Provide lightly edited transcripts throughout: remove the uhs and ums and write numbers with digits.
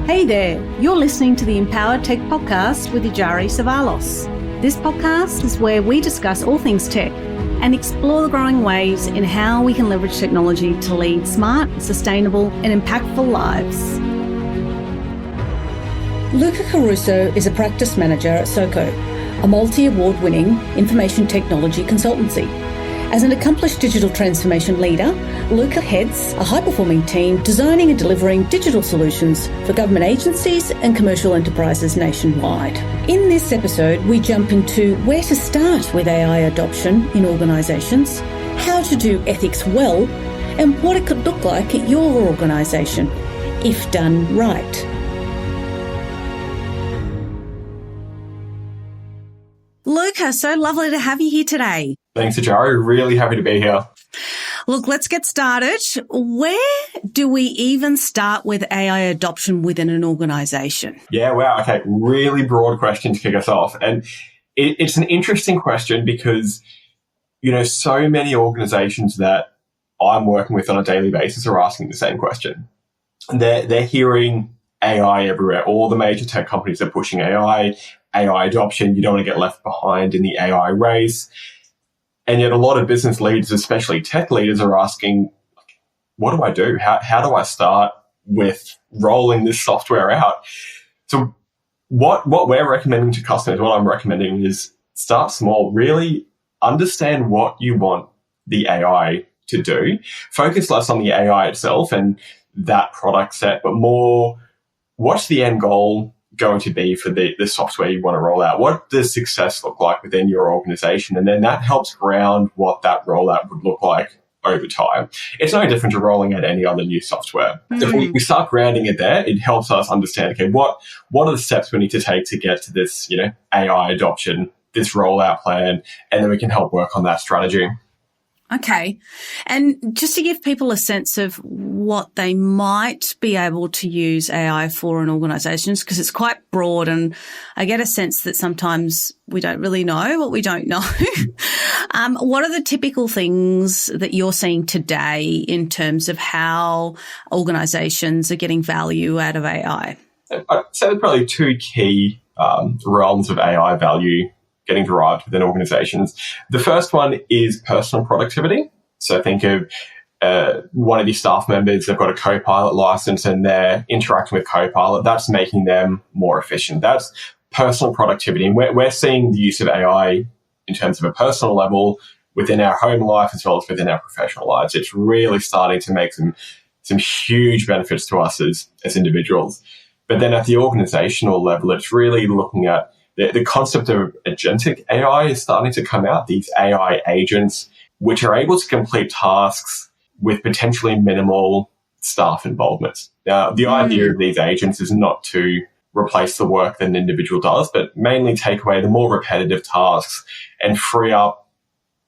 Hey there, you're listening to the EmpowerTech Podcast with Ijari Savalos. This podcast is where we discuss all things tech and explore the growing ways in how we can leverage technology to lead smart, sustainable, and impactful lives. Luca Caruso is a practice manager at SOCO, a multi-award-winning information technology consultancy. As an accomplished digital transformation leader, Luca heads a high-performing team designing and delivering digital solutions for government agencies and commercial enterprises nationwide. In this episode, we jump into where to start with AI adoption in organisations, how to do ethics well, and what it could look like at your organisation, if done right. Luca, so lovely to have you here today. Thanks, Ijari. Really happy to be here. Look, let's get started. Where do we even start with AI adoption within an organisation? Yeah, wow. Okay, really broad question to kick us off. And it's an interesting question because, so many organisations that I'm working with on a daily basis are asking the same question. They're hearing AI everywhere. All the major tech companies are pushing AI adoption. You don't want to get left behind in the AI race. And yet a lot of business leaders, especially tech leaders, are asking, what do I do? How do I start with rolling this software out? So what we're recommending to customers, what I'm recommending is start small. Really understand what you want the AI to do. Focus less on the AI itself and that product set, but more what's the end goal going to be for the software you want to roll out? What does success look like within your organization? And then that helps ground what that rollout would look like over time. It's no different to rolling out any other new software. If we start grounding it there, it helps us understand, okay, what are the steps we need to take to get to this, AI adoption, this rollout plan, and then we can help work on that strategy. Okay. And just to give people a sense of what they might be able to use AI for in organisations, because it's quite broad and I get a sense that sometimes we don't really know what we don't know. What are the typical things that you're seeing today in terms of how organisations are getting value out of AI? I'd say there's probably two key realms of AI value getting derived within organizations. The first one is personal productivity. So think of one of your staff members, they've got a Copilot license and they're interacting with Copilot. That's making them more efficient. That's personal productivity. And we're seeing the use of AI in terms of a personal level within our home life as well as within our professional lives. It's really starting to make some huge benefits to us as individuals. But then at the organizational level, it's really looking at the concept of agentic AI is starting to come out, these AI agents, which are able to complete tasks with potentially minimal staff involvement. Now, the idea of these agents is not to replace the work that an individual does, but mainly take away the more repetitive tasks and free up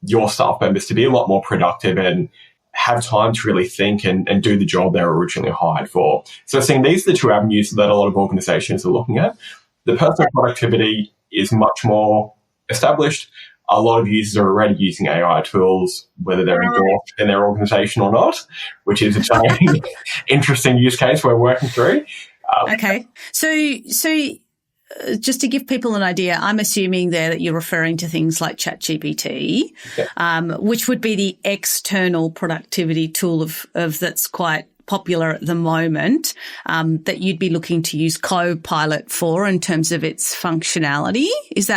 your staff members to be a lot more productive and have time to really think and do the job they were originally hired for. So seeing these are the two avenues that a lot of organizations are looking at. The personal productivity is much more established. A lot of users are already using AI tools, whether they're endorsed in their organization or not, which is its own interesting use case we're working through. Okay. So just to give people an idea, I'm assuming there that you're referring to things like ChatGPT, which would be the external productivity tool of that's quite popular at the moment, that you'd be looking to use Copilot for in terms of its functionality.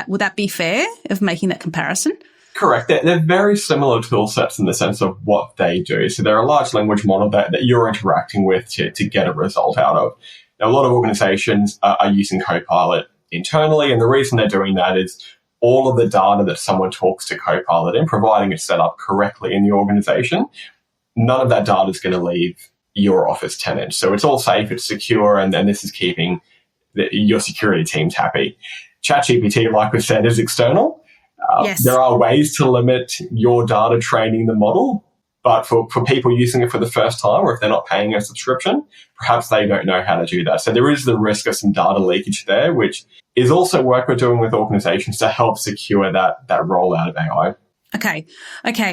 Would that be fair of making that comparison? Correct. They're very similar tool sets in the sense of what they do. So they're a large language model that you're interacting with to get a result out of. Now, a lot of organizations are using Copilot internally, and the reason they're doing that is all of the data that someone talks to Copilot in, providing it's set up correctly in the organization, none of that data is going to leave your office tenant. So it's all safe, it's secure, and this is keeping your security teams happy. ChatGPT, like we said, is external. Yes. There are ways to limit your data training the model, but for people using it for the first time, or if they're not paying a subscription, perhaps they don't know how to do that. So there is the risk of some data leakage there, which is also work we're doing with organizations to help secure that rollout of AI. Okay.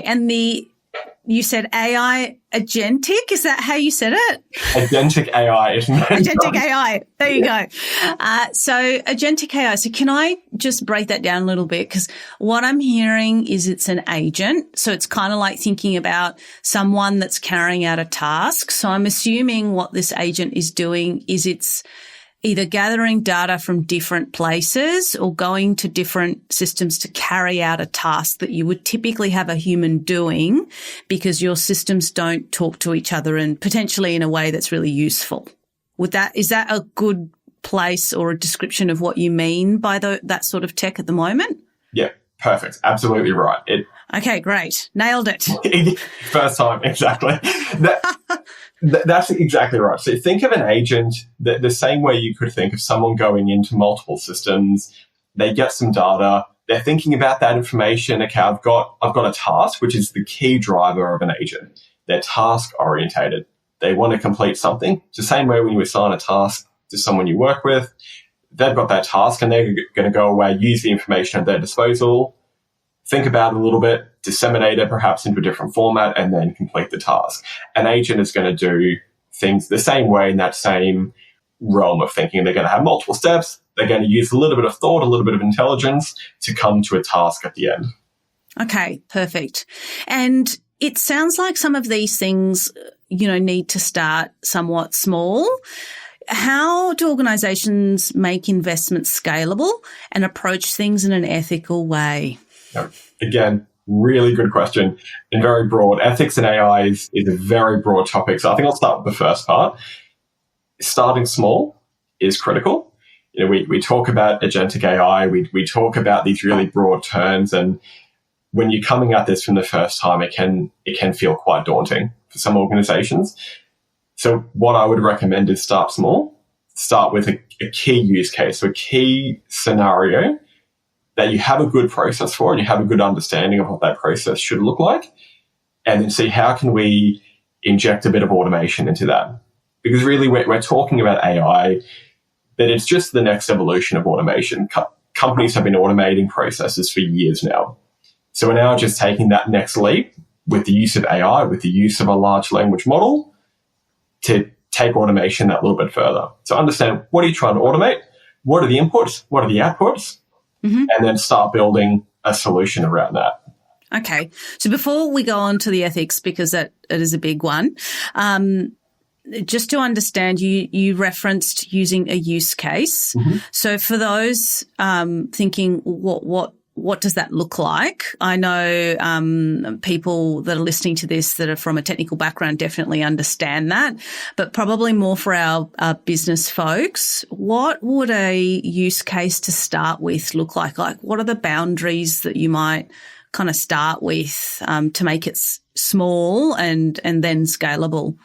And the You said AI agentic. Is that how you said it? Agentic AI. Agentic AI. There you go. So agentic AI. So can I just break that down a little bit? Because what I'm hearing is it's an agent. So it's kind of like thinking about someone that's carrying out a task. So I'm assuming what this agent is doing is it's either gathering data from different places or going to different systems to carry out a task that you would typically have a human doing because your systems don't talk to each other and potentially in a way that's really useful. Is that a good place or a description of what you mean by that sort of tech at the moment? Yeah, perfect. Absolutely right. Okay, great. Nailed it. First time, exactly. That's exactly right. So think of an agent the same way you could think of someone going into multiple systems. They get some data. They're thinking about that information. Okay, I've got a task, which is the key driver of an agent. They're task orientated. They want to complete something. It's the same way when you assign a task to someone you work with. They've got that task and they're going to go away, use the information at their disposal, think about it a little bit, disseminate it perhaps into a different format, and then complete the task. An agent is going to do things the same way in that same realm of thinking. They're going to have multiple steps. They're going to use a little bit of thought, a little bit of intelligence to come to a task at the end. Okay, perfect. And it sounds like some of these things, need to start somewhat small. How do organizations make investments scalable and approach things in an ethical way? Again, really good question and very broad. Ethics and AI is a very broad topic. So I think I'll start with the first part. Starting small is critical. We talk about agentic AI. We talk about these really broad terms. And when you're coming at this from the first time, it can feel quite daunting for some organizations. So what I would recommend is start small. Start with a key use case, so a key scenario that you have a good process for and you have a good understanding of what that process should look like, and then see how can we inject a bit of automation into that. Because really we're talking about AI, that it's just the next evolution of automation. Companies have been automating processes for years now. So we're now just taking that next leap with the use of AI, with the use of a large language model to take automation that little bit further. So understand, what are you trying to automate? What are the inputs? What are the outputs? Mm-hmm. And then start building a solution around that. Okay. So before we go on to the ethics, because it is a big one, just to understand, you referenced using a use case. Mm-hmm. So for those thinking, what does that look like? I know people that are listening to this that are from a technical background definitely understand that, but probably more for our business folks. What would a use case to start with look like? Like, what are the boundaries that you might kind of start with to make it small and then scalable?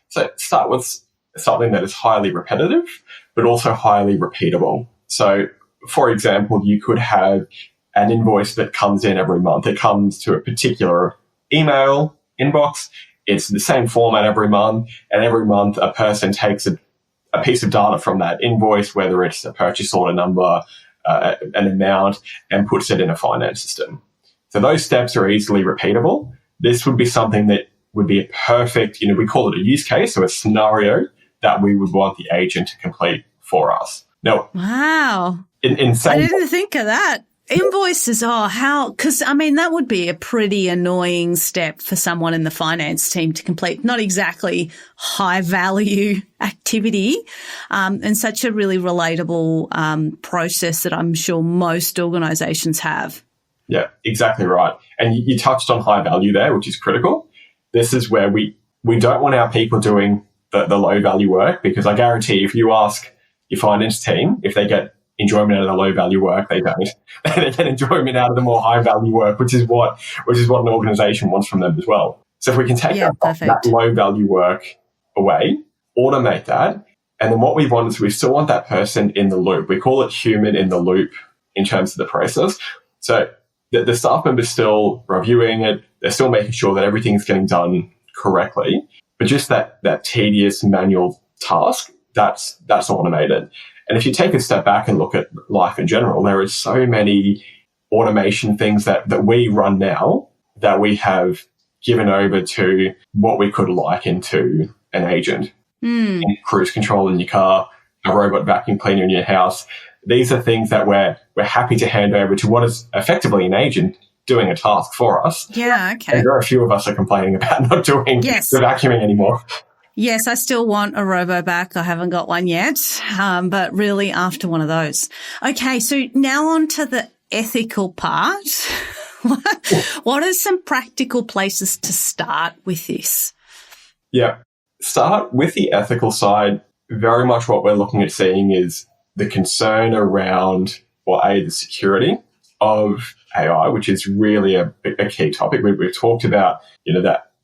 So start with something that is highly repetitive, but also highly repeatable. So, for example, you could have an invoice that comes in every month. It comes to a particular email inbox. It's the same format every month. And every month a person takes a piece of data from that invoice, whether it's a purchase order number, an amount, and puts it in a finance system. So those steps are easily repeatable. This would be something that would be a perfect, we call it a use case, so a scenario that we would want the agent to complete for us. Now, wow. I didn't think of that. Invoices, because that would be a pretty annoying step for someone in the finance team to complete. Not exactly high value activity, and such a really relatable process that I'm sure most organizations have. Yeah, exactly right. And you touched on high value there, which is critical. This is where we don't want our people doing the low value work, because I guarantee if you ask your finance team if they get enjoyment out of the low value work, they don't. They get enjoyment out of the more high value work, which is what an organization wants from them as well. So if we can take that low value work away, automate that, and then what we want is we still want that person in the loop. We call it human in the loop in terms of the process. So the staff member's still reviewing it, they're still making sure that everything's getting done correctly, but just that tedious manual task, that's automated. And if you take a step back and look at life in general, there are so many automation things that we run now that we have given over to what we could liken to an agent. Cruise control in your car, a robot vacuum cleaner in your house. These are things that we're happy to hand over to what is effectively an agent doing a task for us. Yeah, okay. And very few of us are complaining about not doing the vacuuming anymore. Yes, I still want a RoboVac. I haven't got one yet, but really after one of those. Okay, so now on to the ethical part. What are some practical places to start with this? Yeah. Start with the ethical side. Very much what we're looking at seeing is the concern around, the security of AI, which is really a key topic. We've talked about,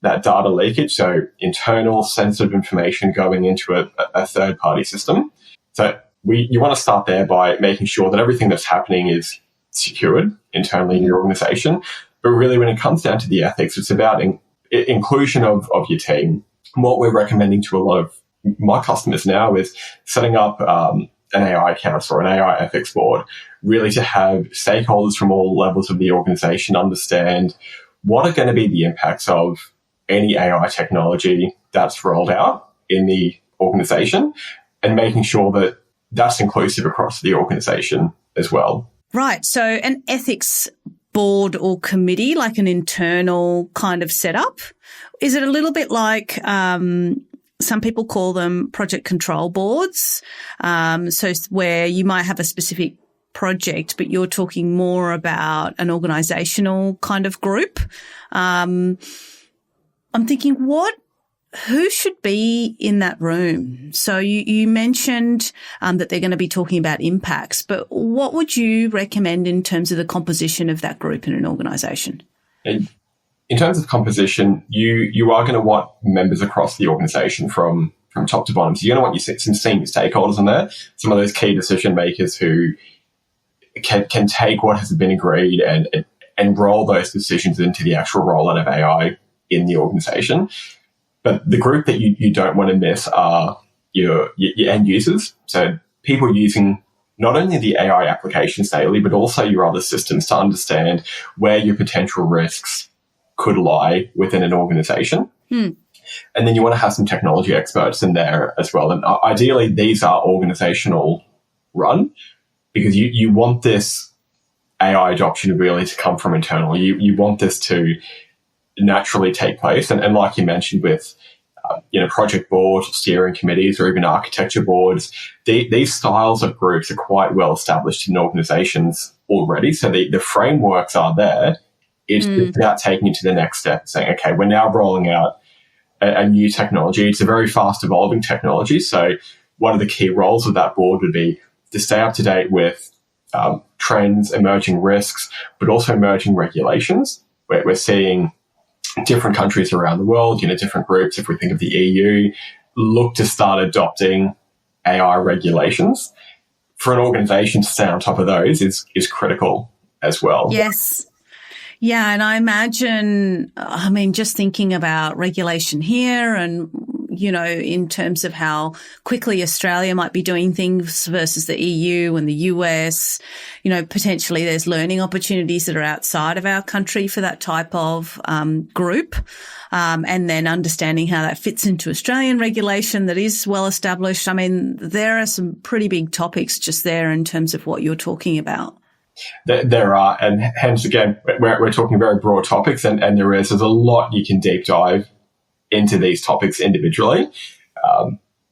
that data leakage, so internal sensitive information going into a third-party system. So you want to start there by making sure that everything that's happening is secured internally in your organization. But really, when it comes down to the ethics, it's about inclusion of your team. What we're recommending to a lot of my customers now is setting up an AI council or an AI ethics board, really to have stakeholders from all levels of the organization understand what are going to be the impacts of any AI technology that's rolled out in the organization, and making sure that that's inclusive across the organization as well. Right. So an ethics board or committee, like an internal kind of setup. Is it a little bit like some people call them project control boards? So where you might have a specific project, but you're talking more about an organizational kind of group. I'm thinking, who should be in that room? So you mentioned that they're going to be talking about impacts, but what would you recommend in terms of the composition of that group in an organization? In terms of composition, you are going to want members across the organization from top to bottom. So you're going to want some senior stakeholders in there, some of those key decision makers who can take what has been agreed and roll those decisions into the actual rollout of AI in the organization. But the group that you don't want to miss are your end users. So people using not only the AI applications daily, but also your other systems to understand where your potential risks could lie within an organization. And then you want to have some technology experts in there as well. And ideally, these are organizational run, because you want this AI adoption really to come from internal. You want this to naturally take place. And like you mentioned with, project boards, steering committees, or even architecture boards, these styles of groups are quite well established in organizations already. So the frameworks are there. It's about taking it to the next step, saying, okay, we're now rolling out a new technology. It's a very fast evolving technology. So one of the key roles of that board would be to stay up to date with trends, emerging risks, but also emerging regulations. We're seeing different countries around the world, different groups, if we think of the EU, look to start adopting AI regulations. For an organization to stay on top of those is critical as well. Yes. Yeah, and I imagine, just thinking about regulation here and, in terms of how quickly Australia might be doing things versus the EU and the US, potentially there's learning opportunities that are outside of our country for that type of group. And then understanding how that fits into Australian regulation that is well established. There are some pretty big topics just there in terms of what you're talking about. There are, and hence again, we're talking very broad topics, and there's a lot you can deep dive into these topics individually,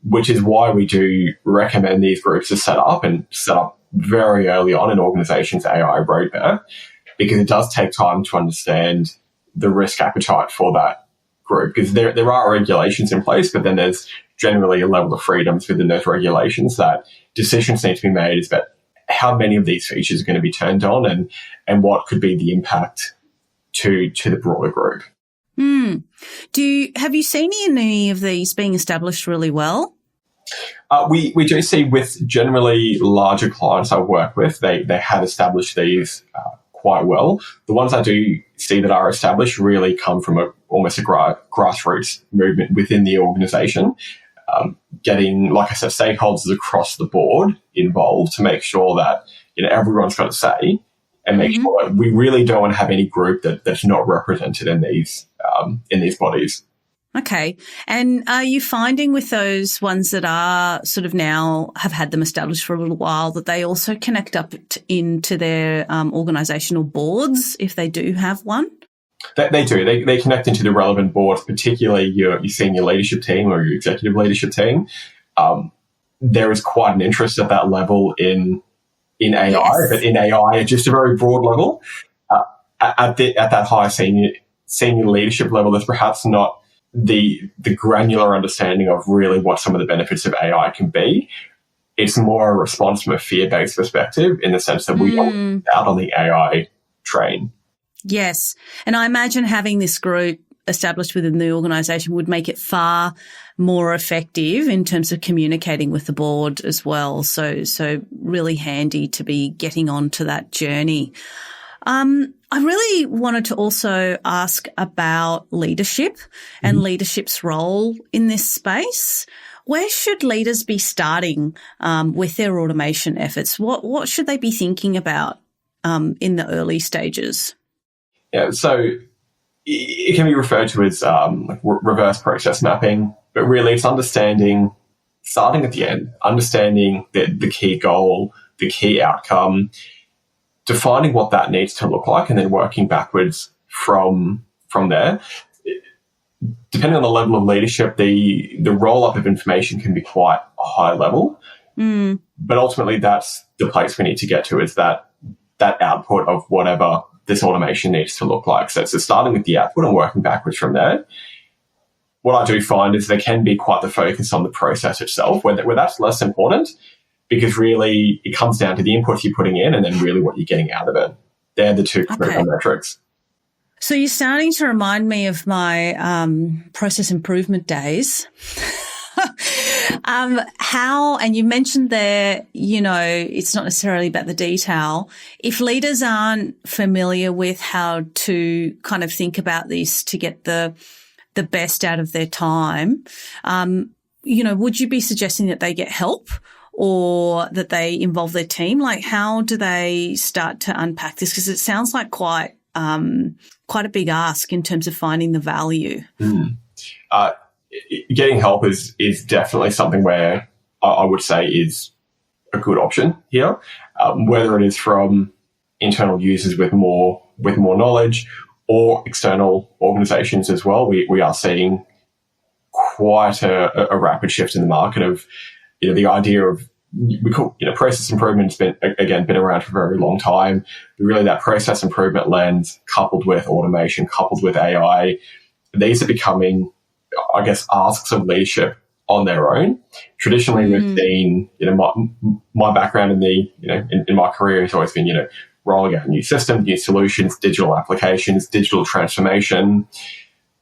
which is why we do recommend these groups to set up very early on in organizations' AI roadmap, because it does take time to understand the risk appetite for that group, because there are regulations in place, but then there's generally a level of freedoms within those regulations that decisions need to be made is about how many of these features are going to be turned on and what could be the impact to the broader group. Have you seen any of these being established really well? We do see with generally larger clients I work with, they have established these quite well. The ones I do see that are established really come from almost a grassroots movement within the organization. Getting, like I said, stakeholders across the board involved to make sure that everyone's got a say and make sure that we really don't want to have any group that's not represented in these bodies. Okay. And are you finding with those ones that are sort of now have had them established for a little while that they also connect up into their organisational boards if they do have one? They do. They connect into the relevant boards, particularly your senior leadership team or your executive leadership team. There is quite an interest at that level in AI, yes. But in AI at just a very broad level. At that higher senior leadership level, there's perhaps not the granular understanding of really what some of the benefits of AI can be. It's more a response from a fear-based perspective in the sense that we don't get out on the AI train. Yes. And I imagine having this group established within the organisation would make it far more effective in terms of communicating with the board as well. So really handy to be getting onto that journey. I really wanted to also ask about leadership and leadership's role in this space. Where should leaders be starting with their automation efforts? What should they be thinking about in the early stages? Yeah, so it can be referred to as like reverse process mapping, but really it's starting at the end, understanding the key goal, the key outcome, defining what that needs to look like, and then working backwards from there. Depending on the level of leadership, the roll-up of information can be quite a high level. But ultimately, that's the place we need to get to, is that output of whatever this automation needs to look like. So starting with the output and working backwards from there. What I do find is there can be quite the focus on the process itself, where that's less important, because really it comes down to the inputs you're putting in and then really what you're getting out of it. They're the two critical metrics. So you're starting to remind me of my process improvement days. And you mentioned there, it's not necessarily about the detail. If leaders aren't familiar with how to kind of think about this to get the best out of their time, would you be suggesting that they get help or that they involve their team? Like, how do they start to unpack this? Because it sounds like quite a big ask in terms of finding the value. Getting help is definitely something where I would say is a good option here, whether it is from internal users with more knowledge or external organizations as well. We are seeing quite a rapid shift in the market of the idea of process improvement's been around for a very long time. Really, that process improvement lens coupled with automation, coupled with AI, these are becoming, I guess, asks of leadership on their own. Traditionally, we've seen, my background in my career has always been, rolling out new systems, new solutions, digital applications, digital transformation.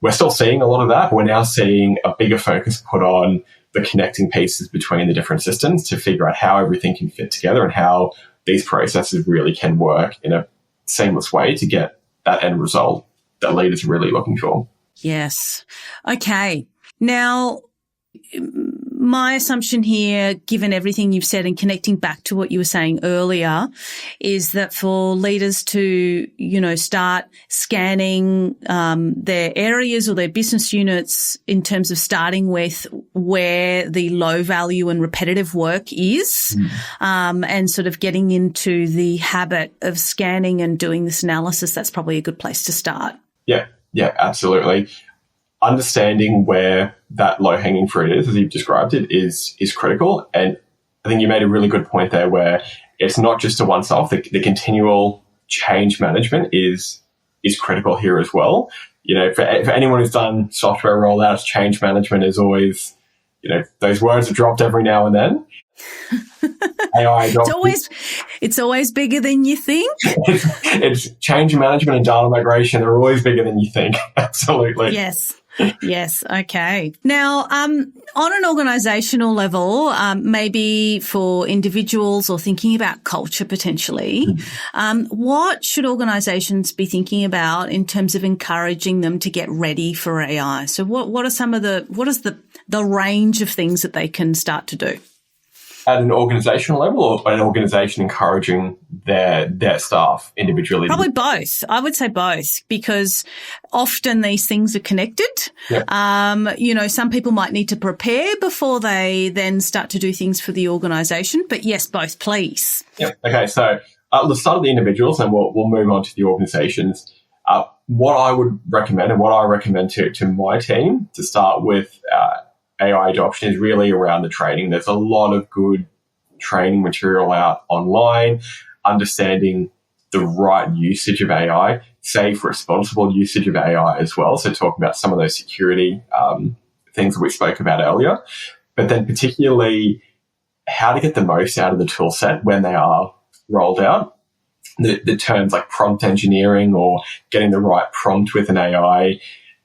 We're still seeing a lot of that, but we're now seeing a bigger focus put on the connecting pieces between the different systems to figure out how everything can fit together and how these processes really can work in a seamless way to get that end result that leaders are really looking for. Yes. Okay. Now, my assumption here, given everything you've said and connecting back to what you were saying earlier, is that for leaders to, start scanning their areas or their business units in terms of starting with where the low value and repetitive work is, and sort of getting into the habit of scanning and doing this analysis, that's probably a good place to start. Yeah, absolutely. Understanding where that low-hanging fruit is, as you've described it, is critical. And I think you made a really good point there where it's not just to oneself. The continual change management is critical here as well. For anyone who's done software rollouts, change management is always, those words are dropped every now and then. AI It's always bigger than you think. It's change management and data migration are always bigger than you think. Absolutely. Yes. Okay. Now, on an organisational level, maybe for individuals or thinking about culture potentially, what should organisations be thinking about in terms of encouraging them to get ready for AI? So what is the range of things that they can start to do? at an organizational level, or an organization encouraging their staff individually? Probably both. I would say both, because often these things are connected. Yep. Some people might need to prepare before they then start to do things for the organization. But yes, both, please. Yep. Okay. So let's start with the individuals, and we'll move on to the organizations. What I would recommend, and what I recommend to my team to start with AI adoption, is really around the training. There's a lot of good training material out online, understanding the right usage of AI, safe, responsible usage of AI as well. So talking about some of those security things that we spoke about earlier, but then particularly how to get the most out of the tool set when they are rolled out. The terms like prompt engineering or getting the right prompt with an AI,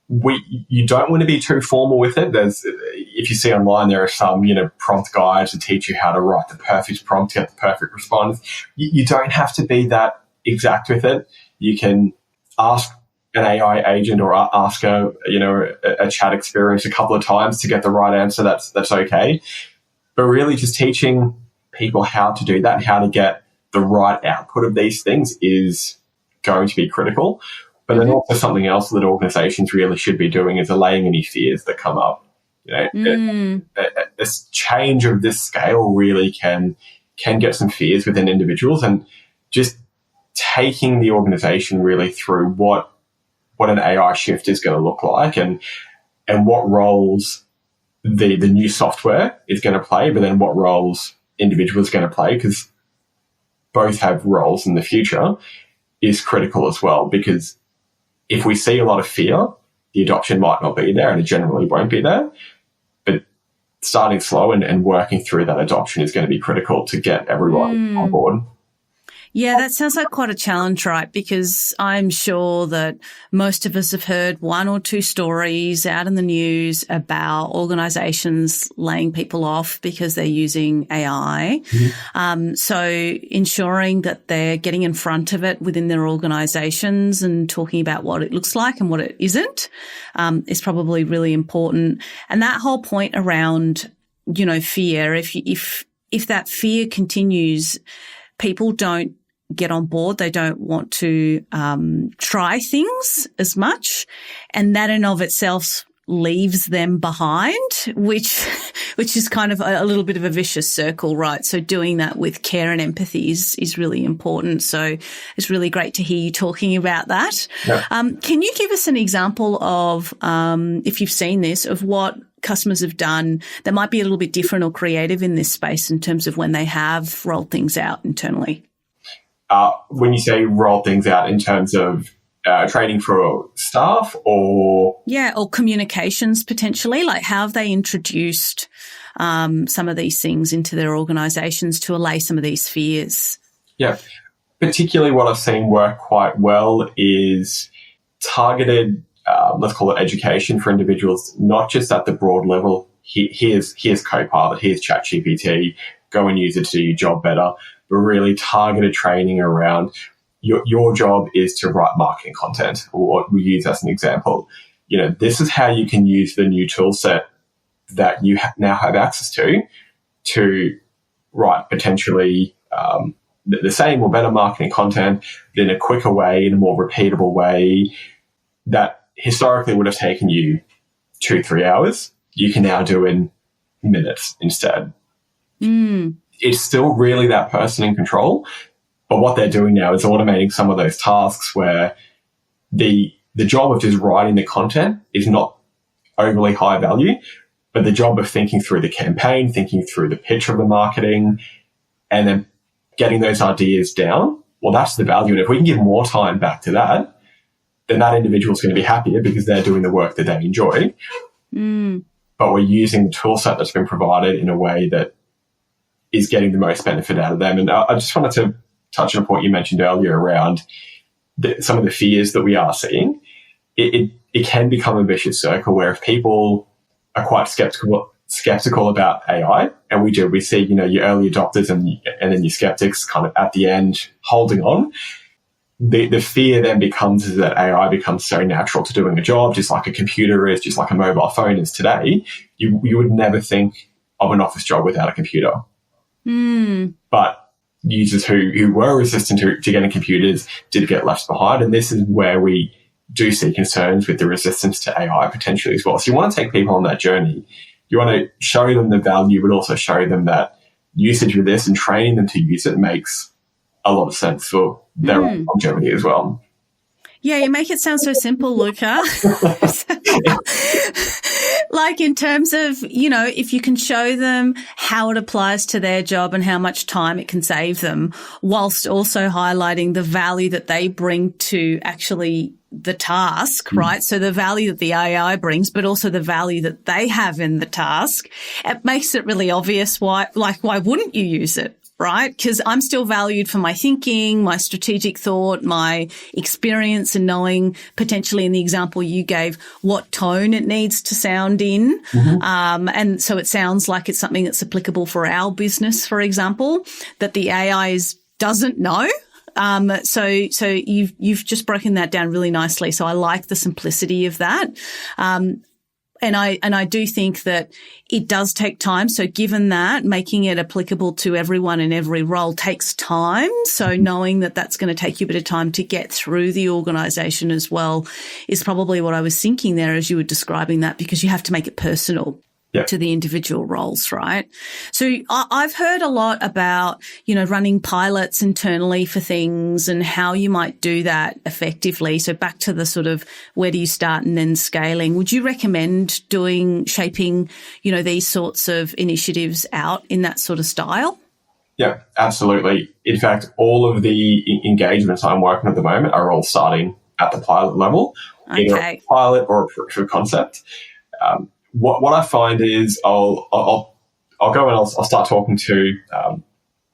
you don't want to be too formal with it. If you see online, there are some, prompt guides to teach you how to write the perfect prompt to get the perfect response. You don't have to be that exact with it. You can ask an AI agent or ask a chat experience a couple of times to get the right answer. That's okay. But really just teaching people how to do that and how to get the right output of these things is going to be critical. But then also something else that organizations really should be doing is allaying any fears that come up. This change of this scale really can get some fears within individuals, and just taking the organization really through what an AI shift is going to look like and what roles the new software is going to play, but then what roles individuals are going to play, because both have roles in the future, is critical as well. Because if we see a lot of fear, the adoption might not be there, and it generally won't be there. But starting slow and working through that adoption is going to be critical to get everyone on board. Yeah, that sounds like quite a challenge, right? Because I'm sure that most of us have heard one or two stories out in the news about organizations laying people off because they're using AI. Mm-hmm. So ensuring that they're getting in front of it within their organizations and talking about what it looks like and what it isn't, is probably really important. And that whole point around, fear, if that fear continues, people don't get on board. They don't want to try things as much, and that in of itself leaves them behind, which is kind of a little bit of a vicious circle, right? So doing that with care and empathy is really important. So it's really great to hear you talking about that. Yeah. Can you give us an example of, if you've seen this, of what customers have done that might be a little bit different or creative in this space in terms of when they have rolled things out internally? When you say roll things out in terms of training for staff or communications potentially, like how have they introduced some of these things into their organizations to allay some of these fears? Yeah, particularly what I've seen work quite well is targeted, let's call it education for individuals, not just at the broad level. Here's Copilot, here's ChatGPT, go and use it to do your job better, but really targeted training around your job is to write marketing content, or what we use as an example. This is how you can use the new tool set that you now have access to write potentially the same or better marketing content in a quicker way, in a more repeatable way that historically would have taken you 2-3 hours. You can now do in minutes instead. It's still really that person in control, but what they're doing now is automating some of those tasks where the job of just writing the content is not overly high value, but the job of thinking through the campaign, thinking through the pitch of the marketing, and then getting those ideas down, well, that's the value. And if we can give more time back to that, then that individual is going to be happier because they're doing the work that they enjoy. But we're using the tool set that's been provided in a way that is getting the most benefit out of them. And I just wanted to touch on a point you mentioned earlier around some of the fears that we are seeing. It can become a vicious circle where if people are quite skeptical about AI, and we see, your early adopters and then your skeptics kind of at the end holding on, the fear then becomes that AI becomes so natural to doing a job, just like a computer is, just like a mobile phone is today. You would never think of an office job without a computer. But users who were resistant to getting computers did get left behind. And this is where we do see concerns with the resistance to AI potentially as well. So you want to take people on that journey. You want to show them the value, but also show them that usage of this and training them to use it makes a lot of sense for their longevity as well. Yeah, you make it sound so simple, Luca. Like in terms of, you know, if you can show them how it applies to their job and how much time it can save them, whilst also highlighting the value that they bring to actually the task, right? So the value that the AI brings, but also the value that they have in the task. It makes it really obvious why wouldn't you use it? Right? Because I'm still valued for my thinking, my strategic thought, my experience, and knowing potentially in the example you gave what tone it needs to sound in. And so it sounds like it's something that's applicable for our business, for example, that the AI doesn't know. So you've just broken that down really nicely. So I like the simplicity of that. And I do think that it does take time. So given that, making it applicable to everyone in every role takes time. So knowing that that's going to take you a bit of time to get through the organization as well is probably what I was thinking there as you were describing that, because you have to make it personal. Yep. To the individual roles, right? So I've heard a lot about, you know, running pilots internally for things and how you might do that effectively. So back to the sort of where do you start and then scaling. Would you recommend shaping, you know, these sorts of initiatives out in that sort of style? Yeah, absolutely. In fact, all of the engagements I'm working at the moment are all starting at the pilot level, either a pilot or a proof of concept. What I find is I'll go and I'll start talking to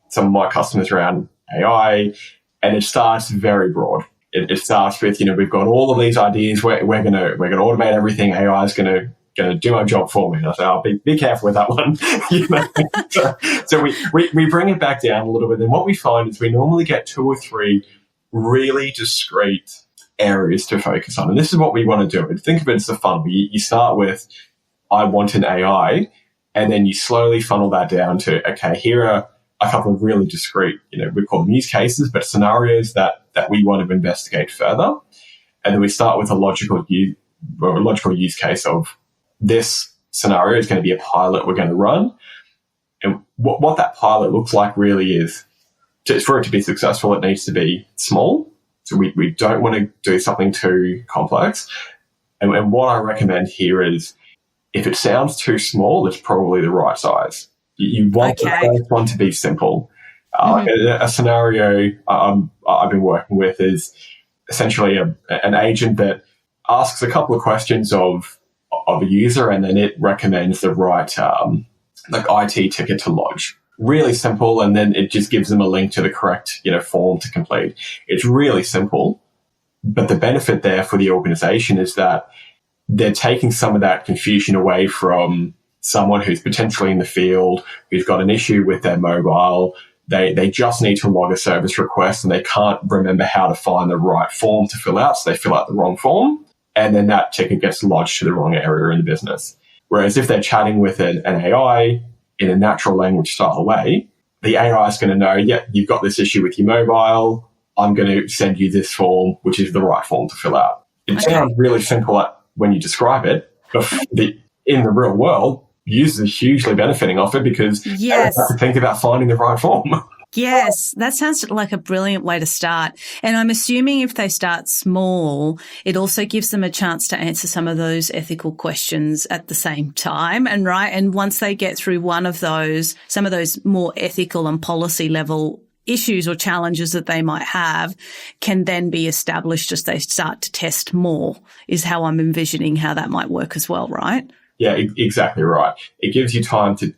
some of my customers around AI, and it starts very broad. It starts with, you know, we've got all of these ideas. We're gonna automate everything. AI is gonna do my job for me. And I say, oh, be careful with that one. You know? So we bring it back down a little bit. And what we find is we normally get 2 or 3 really discrete areas to focus on. And this is what we want to do. Think of it as a funnel. You start with, I want an AI, and then you slowly funnel that down to, okay, here are a couple of really discrete, you know, we call them use cases, but scenarios that we want to investigate further. And then we start with a logical use case of this scenario is going to be a pilot we're going to run. And what that pilot looks like really is, for it to be successful, it needs to be small. So we don't want to do something too complex. And what I recommend here is, if it sounds too small, it's probably the right size. You want the first one to be simple. A scenario I've been working with is essentially an agent that asks a couple of questions of a user, and then it recommends the right IT ticket to lodge. Really simple, and then it just gives them a link to the correct, you know, form to complete. It's really simple, but the benefit there for the organization is that they're taking some of that confusion away from someone who's potentially in the field, who's got an issue with their mobile. They just need to log a service request and they can't remember how to find the right form to fill out. So they fill out the wrong form, and then that ticket gets lodged to the wrong area in the business. Whereas if they're chatting with an AI in a natural language style way, the AI is going to know, yeah, you've got this issue with your mobile. I'm going to send you this form, which is the right form to fill out. It sounds really simple when you describe it, but in the real world, users are hugely benefiting off it because they have to think about finding the right form. Yes, that sounds like a brilliant way to start. And I'm assuming if they start small, it also gives them a chance to answer some of those ethical questions at the same time. And once they get through one of those, some of those more ethical and policy level issues or challenges that they might have can then be established as they start to test more, is how I'm envisioning how that might work as well, right? Yeah, exactly right. It gives you time to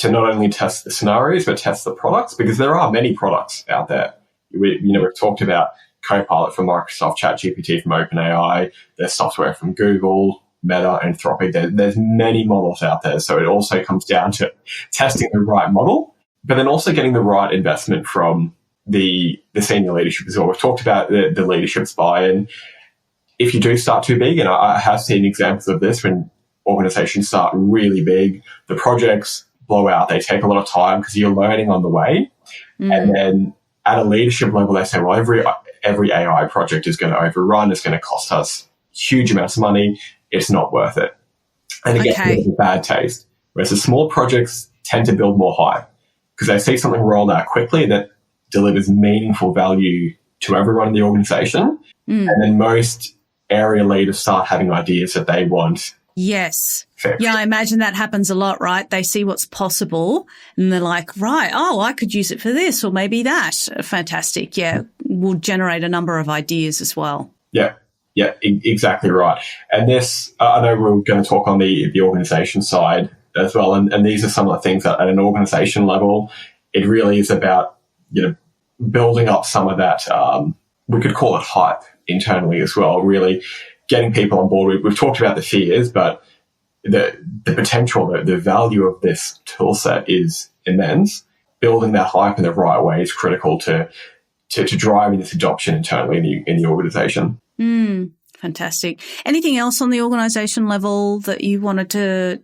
not only test the scenarios, but test the products, because there are many products out there. We've talked about Copilot from Microsoft, ChatGPT from OpenAI, there's software from Google, Meta, Anthropic. There's many models out there. So it also comes down to testing the right model, but then also getting the right investment from the senior leadership as well. We've talked about the leadership's buy-in. If you do start too big, and I have seen examples of this when organizations start really big, the projects blow out. They take a lot of time because you're learning on the way. And then at a leadership level, they say, well, every AI project is going to overrun. It's going to cost us huge amounts of money. It's not worth it. And it gets a bad taste. Whereas the small projects tend to build more hype because they see something rolled out quickly that delivers meaningful value to everyone in the organization. And then most area leaders start having ideas that they want. Yes. Fixed. Yeah, I imagine that happens a lot, right? They see what's possible and they're like, right, oh, I could use it for this or maybe that. Fantastic. Yeah, will generate a number of ideas as well. Yeah, exactly right. And this, I know we're going to talk on the organization side as well. And these are some of the things that at an organization level, it really is about, building up some of that, we could call it hype internally as well, really getting people on board. We've talked about the fears, but the potential, the value of this tool set is immense. Building that hype in the right way is critical to driving this adoption internally in the organization. Fantastic. Anything else on the organization level that you wanted to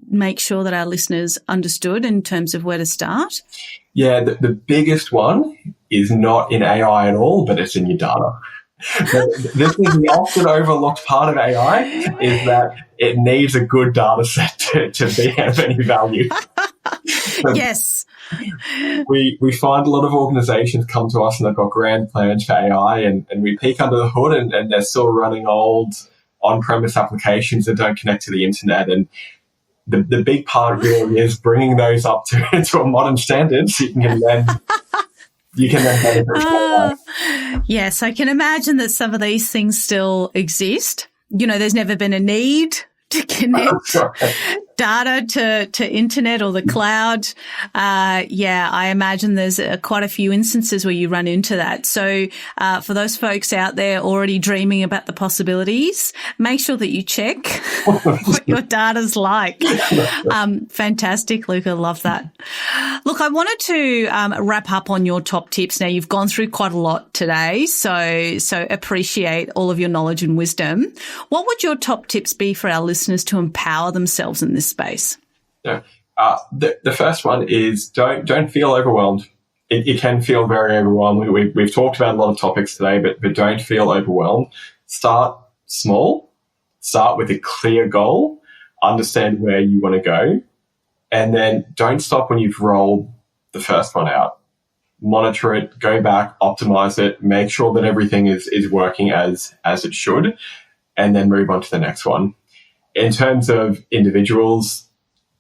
make sure that our listeners understood in terms of where to start? Yeah, the biggest one is not in AI at all, but it's in your data. This is the often overlooked part of AI is that it needs a good data set to be of any value. Yes. We find a lot of organizations come to us and they've got grand plans for AI and we peek under the hood and they're still running old on-premise applications that don't connect to the internet. And the big part really is bringing those up to a modern standard so you can then benefit from AI. Yes, I can imagine that some of these things still exist. There's never been a need to connect data to internet or the cloud. I imagine there's quite a few instances where you run into that. So for those folks out there already dreaming about the possibilities, make sure that you check what your data's like. Fantastic, Luca. Love that. Look, I wanted to wrap up on your top tips. Now, you've gone through quite a lot today, so appreciate all of your knowledge and wisdom. What would your top tips be for our listeners to empower themselves in this space? Yeah. The first one is don't feel overwhelmed. It can feel very overwhelming. We've talked about a lot of topics today, but don't feel overwhelmed. Start small. Start with a clear goal. Understand where you want to go. And then don't stop when you've rolled the first one out. Monitor it, go back, optimize it, make sure that everything is working as it should, and then move on to the next one. In terms of individuals,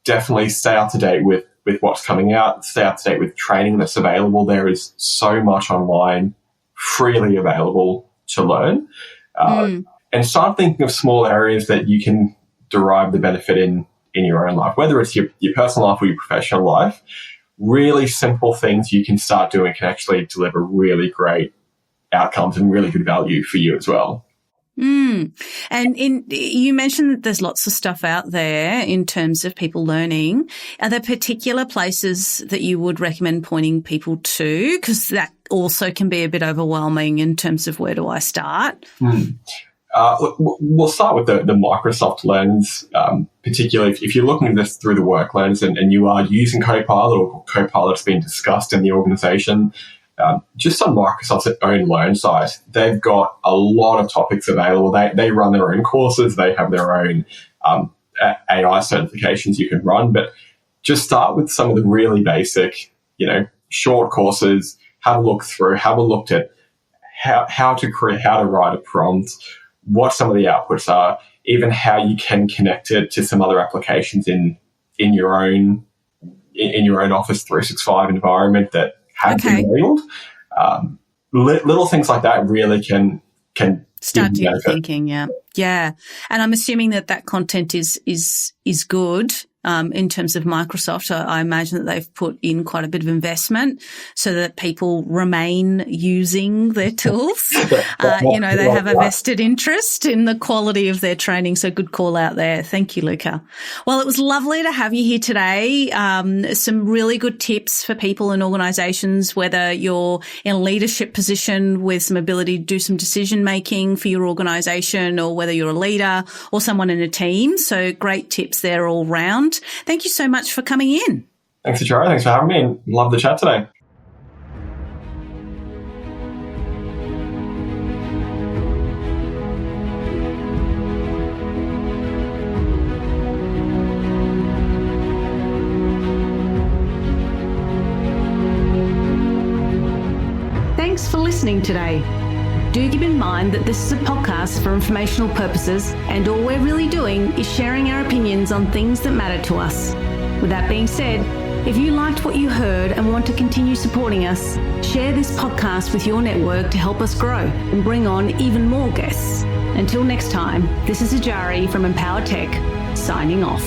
definitely stay up to date with what's coming out, stay up to date with training that's available. There is so much online freely available to learn. And start thinking of small areas that you can derive the benefit in your own life, whether it's your personal life or your professional life. Really simple things you can start doing can actually deliver really great outcomes and really good value for you as well. And you mentioned that there's lots of stuff out there in terms of people learning. Are there particular places that you would recommend pointing people to? Because that also can be a bit overwhelming in terms of where do I start? We'll start with the Microsoft lens, particularly if you're looking at this through the work lens and you are using Copilot or Copilot's been discussed in the organization. Just on Microsoft's own Learn site, they've got a lot of topics available. They run their own courses. They have their own AI certifications you can run. But just start with some of the really basic, short courses. Have a look through. Have a look at how to write a prompt, what some of the outputs are, even how you can connect it to some other applications in your own Office 365 environment that have been nailed. Little things like that really can start to get thinking. Yeah. And I'm assuming that content is good. In terms of Microsoft, I imagine that they've put in quite a bit of investment so that people remain using their tools. They have a vested interest in the quality of their training. So good call out there. Thank you, Luca. Well, it was lovely to have you here today. Some really good tips for people and organizations, whether you're in a leadership position with some ability to do some decision making for your organization or whether you're a leader or someone in a team. So great tips benefits there all round. Thank you so much for coming in. Thanks, Ajara. Thanks for having me, and love the chat today. Thanks for listening today. Do keep in mind that this is a podcast for informational purposes, and all we're really doing is sharing our opinions on things that matter to us. With that being said, if you liked what you heard and want to continue supporting us, share this podcast with your network to help us grow and bring on even more guests. Until next time, this is Ajari from EmpowerTech, signing off.